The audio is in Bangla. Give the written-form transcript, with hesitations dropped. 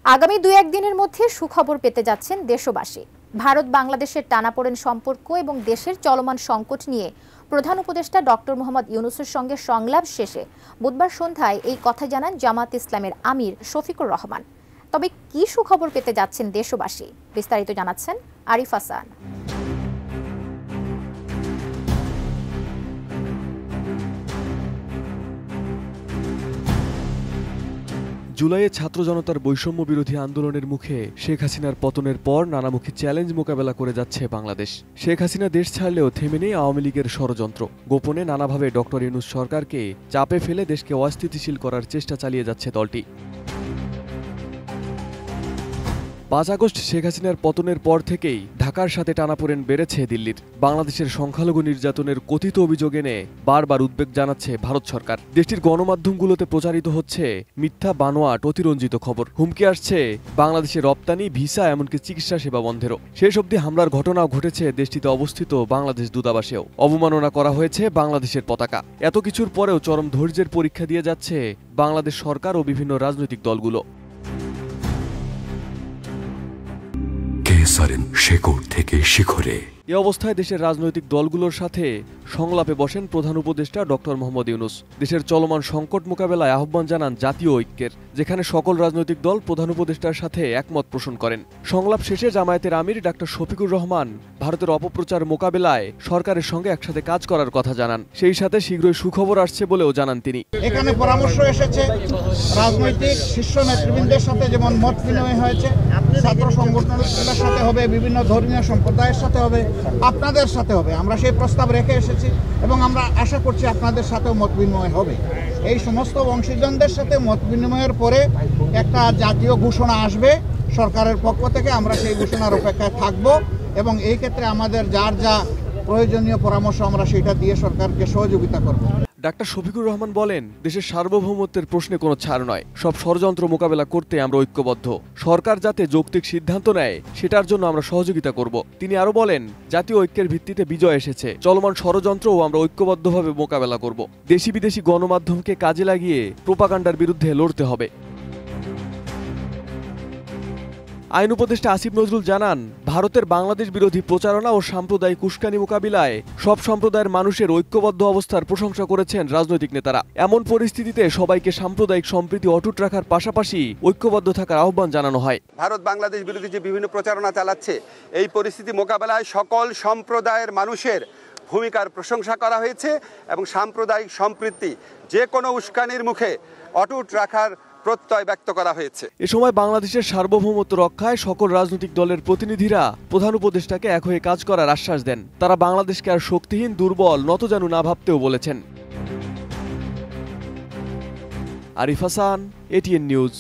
আগামী 2-1 দিনের মধ্যে সুখবর পেতে যাচ্ছেন দেশবাসী। ভারত বাংলাদেশের টানাপোড়েন সম্পর্ক এবং দেশের চলমান সংকট নিয়ে প্রধান উপদেষ্টা ডক্টর মোহাম্মদ ইউনূসের সঙ্গে সংলাপ শেষে বুধবার সন্ধ্যায় এই কথা জানান জামায়াতে ইসলামের আমির শফিকুর রহমান। তবে কি সুখবর পেতে যাচ্ছেন দেশবাসী, বিস্তারিত জানাচ্ছেন আরিফ হাসান। জুলাইয়ে ছাত্র জনতার বৈষম্য বিরোধী আন্দোলনের মুখে শেখ হাসিনার পতনের পর নানামুখী চ্যালেঞ্জ মোকাবেলা করে যাচ্ছে বাংলাদেশ। শেখ হাসিনা দেশ ছাড়লেও থেমে নেই আওয়ামী লীগের ষড়যন্ত্র। গোপনে নানাভাবে ডক্টর ইউনূস সরকারকে চাপে ফেলে দেশকে অস্থিতিশীল করার চেষ্টা চালিয়ে যাচ্ছে দলটি। 5 আগস্ট শেখ হাসিনার পতনের পর থেকেই ঢাকার সাথে টানাপোড়েন বেড়েছে দিল্লির। বাংলাদেশের সংখ্যালঘু নির্যাতনের কথিত অভিযোগ এনে বারবার উদ্বেগ জানাচ্ছে ভারত সরকার। দেশটির গণমাধ্যমগুলোতে প্রচারিত হচ্ছে মিথ্যা, বানোয়াট, অতিরঞ্জিত খবর। হুমকি আসছে বাংলাদেশের রপ্তানি, ভিসা, এমনকি চিকিৎসা সেবা বন্ধেরও। শেষ অবধি হামলার ঘটনাও ঘটেছে দেশটিতে অবস্থিত বাংলাদেশ দূতাবাসেও। অবমাননা করা হয়েছে বাংলাদেশের পতাকা। এত কিছুর পরেও চরম ধৈর্যের পরীক্ষা দিয়ে যাচ্ছে বাংলাদেশ সরকার ও বিভিন্ন রাজনৈতিক দলগুলো। শেকড় থেকে শিখরে। এ অবস্থায় দেশের রাজনৈতিক দলগুলোর সাথে সংলাপে বসেন প্রধান উপদেষ্টা ডক্টর মোহাম্মদ ইউনূস। দেশের চলমান সংকট মোকাবেলায় আহ্বান জানান জাতীয় ঐক্যের, যেখানে সকল রাজনৈতিক দল প্রধান উপদেষ্টার সাথে একমত পোষণ করেন। সংলাপ শেষে জামায়াতের আমির ডাক্তার শফিকুর রহমান ভারতের অপপ্রচার মোকাবেলায় সরকারের সঙ্গে একসাথে কাজ করার কথা জানান। সেই সাথে শীঘ্রই সুখবর আসছে বলেও জানান তিনি। এখানে পরামর্শ এসেছে রাজনৈতিক শীর্ষ নেতৃবৃন্দের সাথে, যেমন মত বিনিময় হয়েছে, ছাত্র সংগঠনের সাথে হবে, বিভিন্ন ধর্মীয় সম্প্রদায়ের সাথে হবে, আপনাদের সাথে হবে। আমরা সেই প্রস্তাব রেখে এসেছি এবং আমরা আশা করছি আপনাদের সাথেও মত বিনিময় হবে। এই সমস্ত অংশীজনদের সাথে মত বিনিময়ের পরে একটা জাতীয় ঘোষণা আসবে সরকারের পক্ষ থেকে। আমরা সেই ঘোষণার অপেক্ষায় থাকব এবং এই ক্ষেত্রে আমাদের যার যা প্রয়োজনীয় পরামর্শ আমরা সেটা দিয়ে সরকারকে সহযোগিতা করব। ডাক্তার শফিকুর রহমান বলেন, দেশের সার্বভৌমত্বের প্রশ্নে কোনো ছাড় নয়। সব ষড়যন্ত্র মোকাবেলা করতে আমরা ঐক্যবদ্ধ। সরকার যাতে যৌক্তিক সিদ্ধান্ত নেয় সেটার জন্য আমরা সহযোগিতা করব। তিনি আরো বলেন, জাতীয় ঐক্যের ভিত্তিতে বিজয় এসেছে। চলমান ষড়যন্ত্রও আমরা ঐক্যবদ্ধভাবে মোকাবেলা করব। দেশি বিদেশি গণমাধ্যমকে কাজে লাগিয়ে প্রোপাগান্ডার বিরুদ্ধে লড়তে হবে। আইন উপদেষ্টা আসিফ নজরুল জানান, ভারতের বাংলাদেশ বিরোধী প্রচারণা ও সাম্প্রদায়িক উস্কানি মোকাবিলায় সব সম্প্রদায়ের মানুষের ঐক্যবদ্ধ অবস্থার প্রশংসা করেছেন রাজনৈতিক নেতারা। এমন পরিস্থিতিতে সবাইকে সাম্প্রদায়িক সম্প্রীতি অটুট রাখার পাশাপাশি ঐক্যবদ্ধ থাকার আহ্বান জানানো হয়। ভারত বাংলাদেশ বিরোধী যে বিভিন্ন প্রচারণা চালাচ্ছে, এই পরিস্থিতি মোকাবেলায় সকল সম্প্রদায়ের মানুষের ভূমিকার প্রশংসা করা হয়েছে এবং সাম্প্রদায়িক সম্প্রীতি যে কোনো উস্কানির মুখে অটুট রাখার প্রত্যয় ব্যক্ত করা হয়েছে। এ সময় বাংলাদেশের সার্বভৌমত্ব রক্ষায় সকল রাজনৈতিক দলের প্রতিনিধিরা প্রধান উপদেষ্টাকে এক হয়ে কাজ করার আশ্বাস দেন। তারা বাংলাদেশকে আর শক্তিহীন, দুর্বল, নতজানু না ভাবতেও বলেছেন। Arif Hasan, ATN news.